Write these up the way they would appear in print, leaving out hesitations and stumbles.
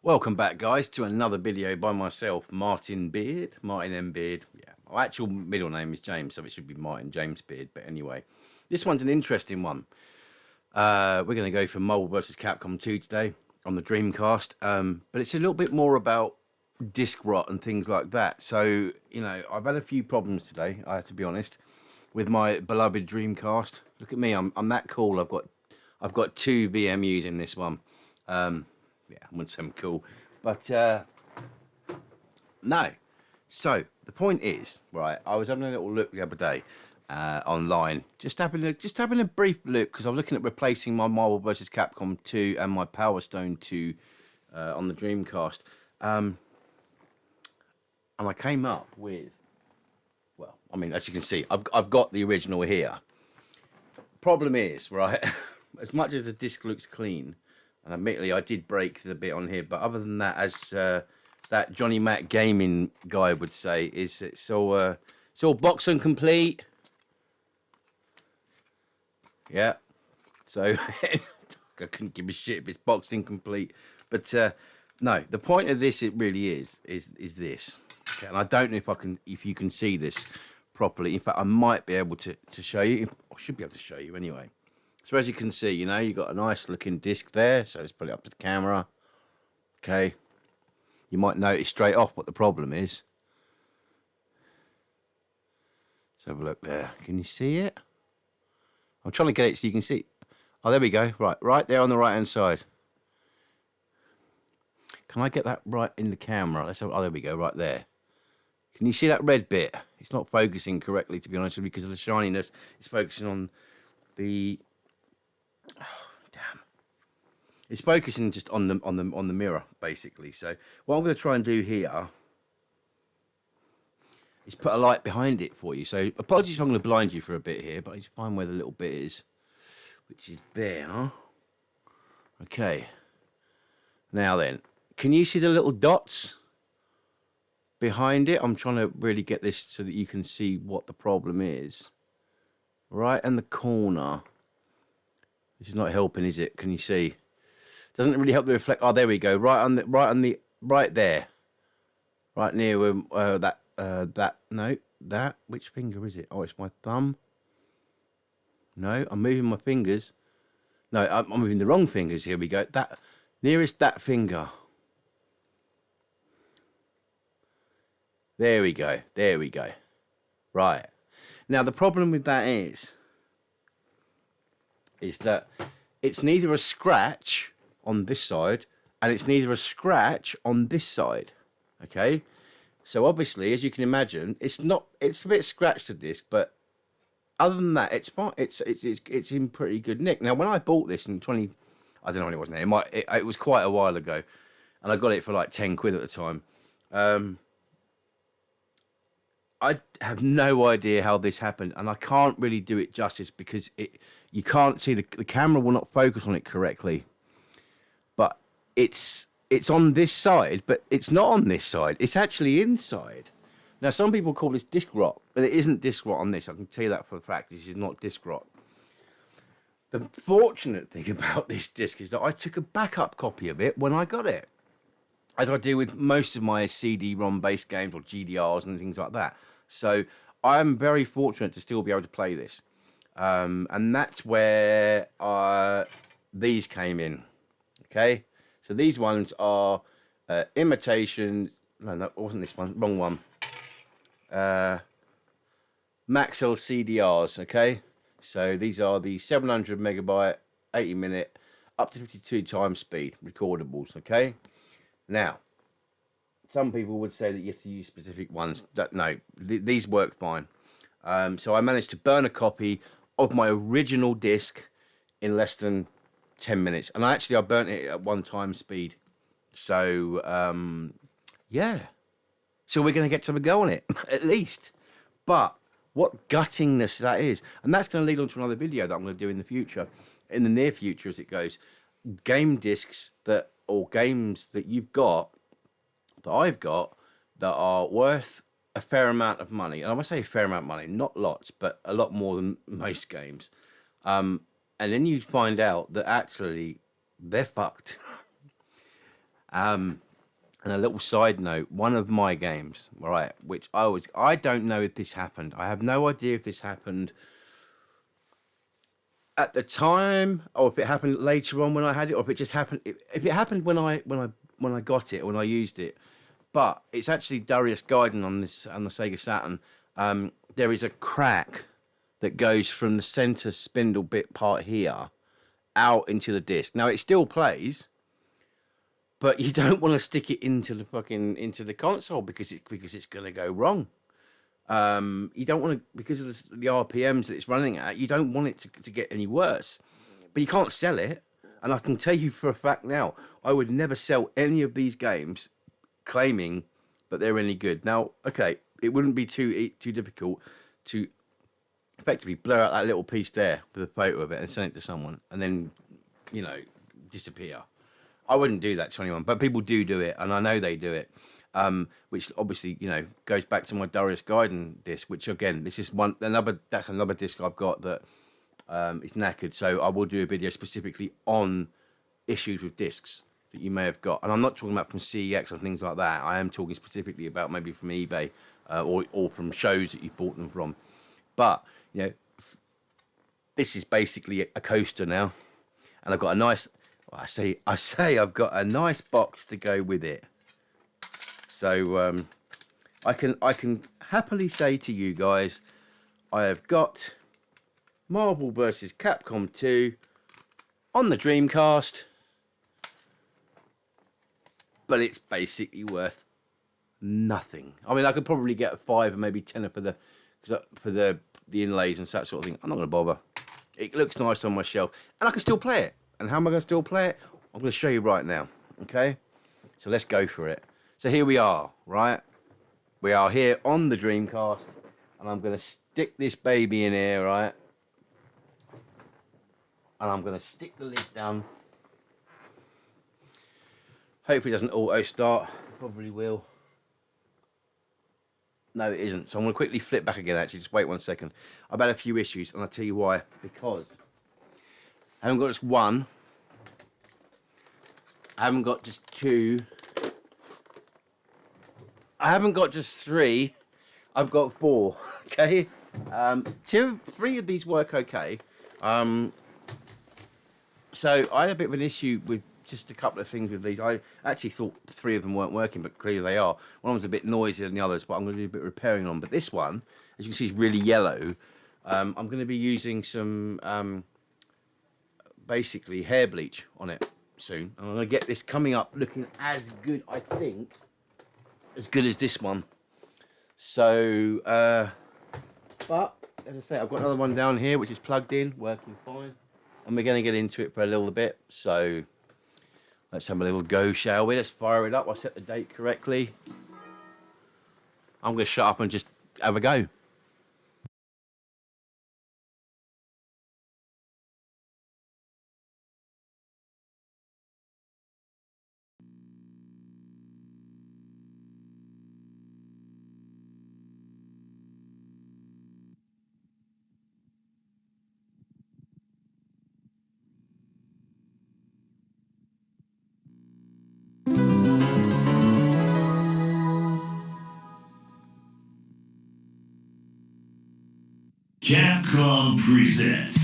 Welcome back, guys, to another video by myself, Martin Beard, Martin M. Beard. Yeah, my actual middle name is James, so it should be Martin James Beard. But anyway, this one's an interesting one. We're going to go for Marvel vs. Capcom 2 today on the Dreamcast, but it's a little bit more about disc rot and things like that. So, you know, I've had a few problems today, I have to be honest, with my beloved Dreamcast. Look at me, I'm that cool. I've got two VMUs in this one. Yeah, I wouldn't say I'm cool, but no. So the point is, right? I was having a little look the other day online, just having a brief look because I was looking at replacing my Marvel vs. Capcom 2 and my Power Stone 2 on the Dreamcast, and I came up with, well, I mean, as you can see, I've got the original here. Problem is, right? As much as the disc looks clean. And admittedly, I did break the bit on here, but other than that, as that Johnny Mac gaming guy would say, it's all box and complete. Yeah. So I couldn't give a shit if it's boxed incomplete. But no, the point of this, it really is this. Okay, and I don't know if you can see this properly. In fact, I might be able to show you. I should be able to show you anyway. So as you can see, you know, you've got a nice looking disc there. So let's put it up to the camera. Okay. You might notice straight off what the problem is. Let's have a look there. Can you see it? I'm trying to get it so you can see. Oh, there we go. Right there on the right hand side. Can I get that right in the camera? Let's have, oh, there we go, right there. Can you see that red bit? It's not focusing correctly, to be honest with you, because of the shininess. It's focusing on the... Oh, damn. It's focusing just on the mirror, basically. So what I'm going to try and do here is put a light behind it for you. So apologies if I'm going to blind you for a bit here, but I need to find where the little bit is, which is there. Okay. Now then, can you see the little dots behind it? I'm trying to really get this so that you can see what the problem is. Right in the corner. This is not helping, is it? Can you see? Doesn't really help the reflect. Oh, there we go. Right there. Right near where that. Which finger is it? Oh, it's my thumb. No, I'm moving my fingers. No, I'm moving the wrong fingers. Here we go. That nearest that finger. There we go. There we go. Right. Now the problem with that is that it's neither a scratch on this side and it's neither a scratch on this side. Okay, so obviously, as you can imagine, it's a bit scratched, the disc, but other than that, it's fine. It's in pretty good nick. Now, when I bought this in I don't know when it was now. It was quite a while ago, and I got it for like 10 quid at the time. I have no idea how this happened, and I can't really do it justice because you can't see the camera will not focus on it correctly. But it's on this side, but it's not on this side. It's actually inside. Now, some people call this disc rot, but it isn't disc rot on this. I can tell you that for a fact. This is not disc rot. The fortunate thing about this disc is that I took a backup copy of it when I got it, as I do with most of my CD-ROM based games or GDRs and things like that. So I'm very fortunate to still be able to play this. And that's where these came in. Okay? So these ones are imitation... No, that wasn't this one. Wrong one. Maxell CDRs, okay? So these are the 700 megabyte, 80 minute, up to 52 times speed recordables, okay? Now, some people would say that you have to use specific ones. No, these work fine. So I managed to burn a copy of my original disc in less than 10 minutes. And I burnt it at 1 time speed. So, yeah. So we're going to get to a go on it, at least. But what guttingness that is. And that's going to lead on to another video that I'm going to do in the future, in the near future as it goes. Game discs or games that you've got, that I've got, that are worth a fair amount of money. And I must say a fair amount of money, not lots, but a lot more than most games. And then you find out that actually they're fucked. And a little side note, one of my games, right, which I don't know if this happened. I have no idea if this happened at the time, or if it happened later on when I had it, or if it just happened. If it happened when I got it, or when I used it, but it's actually Darius Gaiden on the Sega Saturn. There is a crack that goes from the center spindle bit part here out into the disc. Now it still plays, but you don't want to stick it into the console because it's going to go wrong. You don't want to, because of the RPMs that it's running at, you don't want it to get any worse. But you can't sell it, and I can tell you for a fact now, I would never sell any of these games claiming that they're any good. Now, okay, it wouldn't be too difficult to effectively blur out that little piece there with a photo of it and send it to someone, and then, disappear. I wouldn't do that to anyone, but people do it, and I know they do it. Which obviously, goes back to my Darius Gaiden disc, which again, this is that's another disc I've got that is knackered. So I will do a video specifically on issues with discs that you may have got. And I'm not talking about from CEX or things like that. I am talking specifically about maybe from eBay or from shows that you bought them from. But, this is basically a coaster now. And I've got a nice, I say I've got a nice box to go with it. So I can happily say to you guys, I have got Marvel vs. Capcom 2 on the Dreamcast, but it's basically worth nothing. I mean, I could probably get a 5 or maybe 10 for the inlays and that sort of thing. I'm not going to bother. It looks nice on my shelf, and I can still play it. And how am I going to still play it? I'm going to show you right now. Okay, so let's go for it. So here we are, right? We are here on the Dreamcast, and I'm going to stick this baby in here, right? And I'm going to stick the lid down. Hopefully it doesn't auto start. Probably will. No, it isn't. So I'm going to quickly flip back again, actually. Just wait 1 second. I've had a few issues, and I'll tell you why. Because I haven't got just one. I haven't got just two. I haven't got just 3. I've got 4. Okay? 3 of these work okay. So I had a bit of an issue with just a couple of things with these. I actually thought 3 of them weren't working, but clearly they are. One was a bit noisier than the others, but I'm going to do a bit of repairing on. But this one, as you can see, is really yellow. I'm going to be using some basically hair bleach on it soon. I'm going to get this coming up looking as good, I think, as good as this one. So, but as I say, I've got another one down here which is plugged in, working fine, and we're going to get into it for a little bit. So let's have a little go, shall we? Let's fire it up. I set the date correctly. I'm going to shut up and just have a go. Capcom presents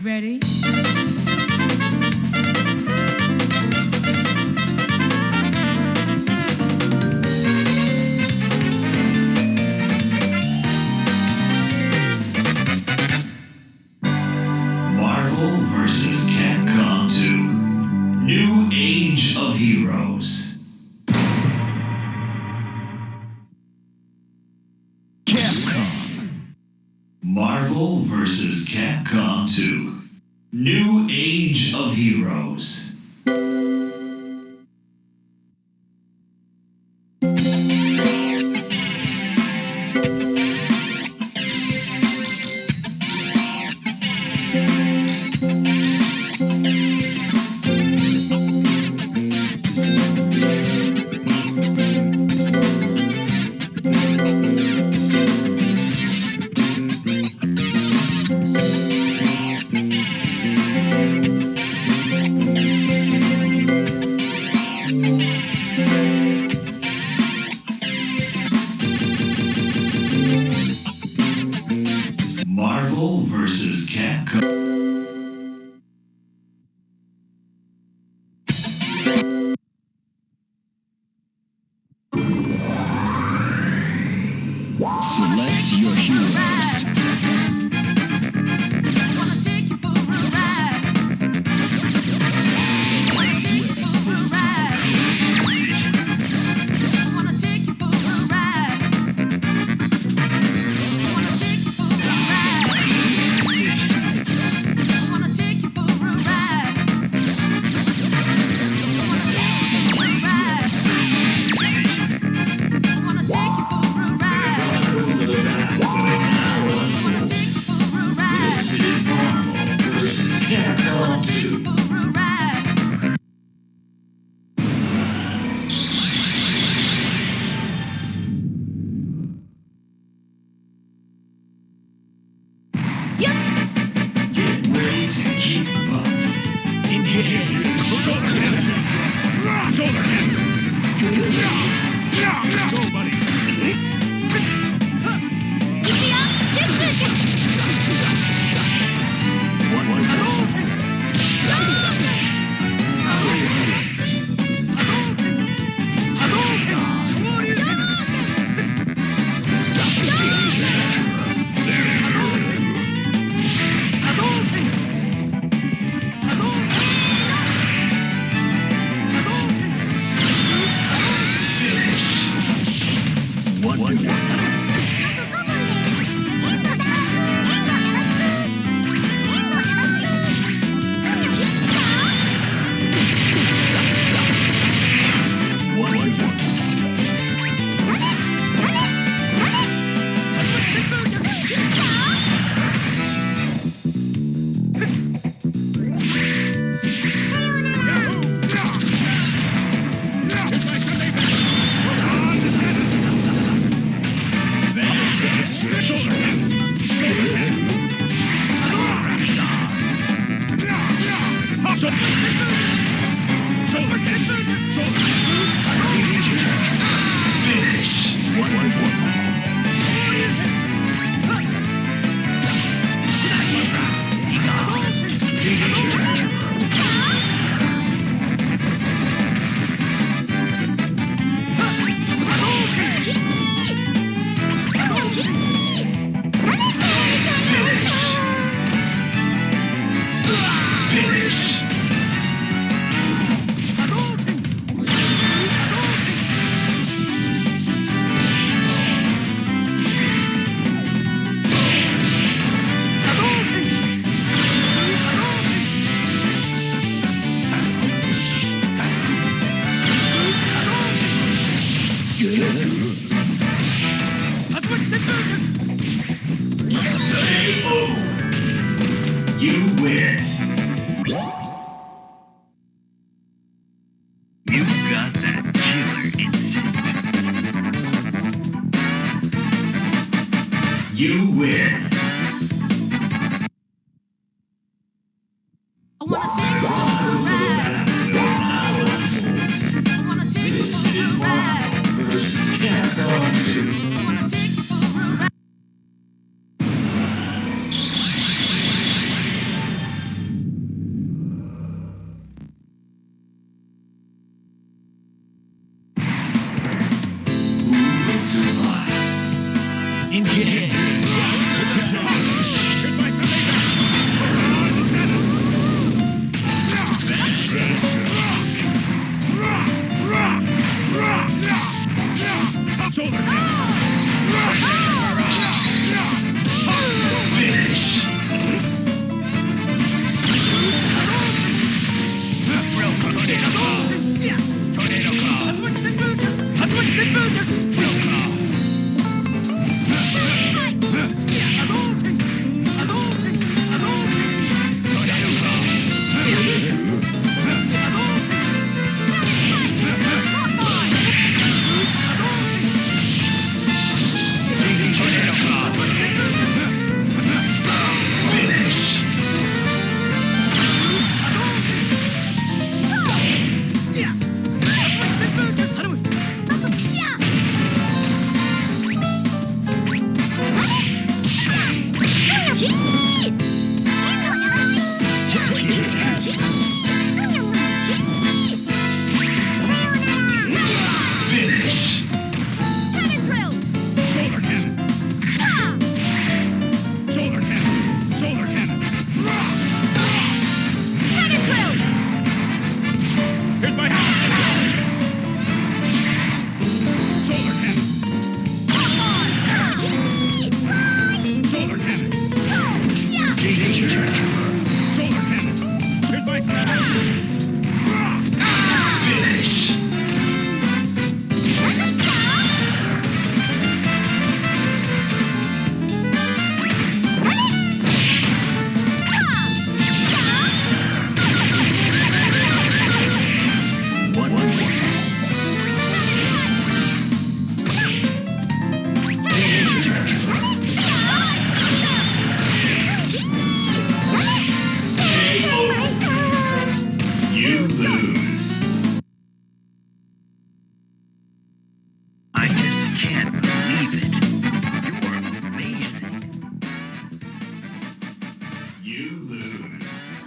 Ready? Marvel vs. Capcom 2 New Age of Heroes. Capcom. Marvel vs. Capcom 2 New Age of Heroes. Select your heroes. You win. You got that killer instinct. You win. I wanna take you for a ride. I wanna take you for a ride. I wanna take you for a ride. Engage. Finish. Tornado claw. Finish.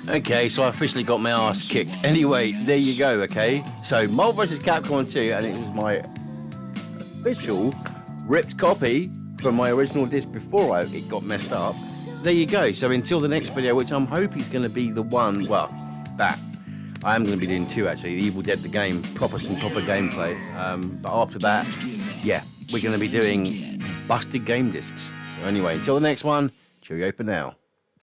Okay, so I officially got my ass kicked. Anyway, there you go, okay? So, Marvel vs. Capcom 2, and it was my official ripped copy from my original disc before it got messed up. There you go. So, until the next video, which I'm hoping is going to be the one, well, that. I am going to be doing 2, actually. The Evil Dead, the game, some proper gameplay. But after that, yeah, we're going to be doing busted game discs. So, anyway, until the next one, cheerio for now.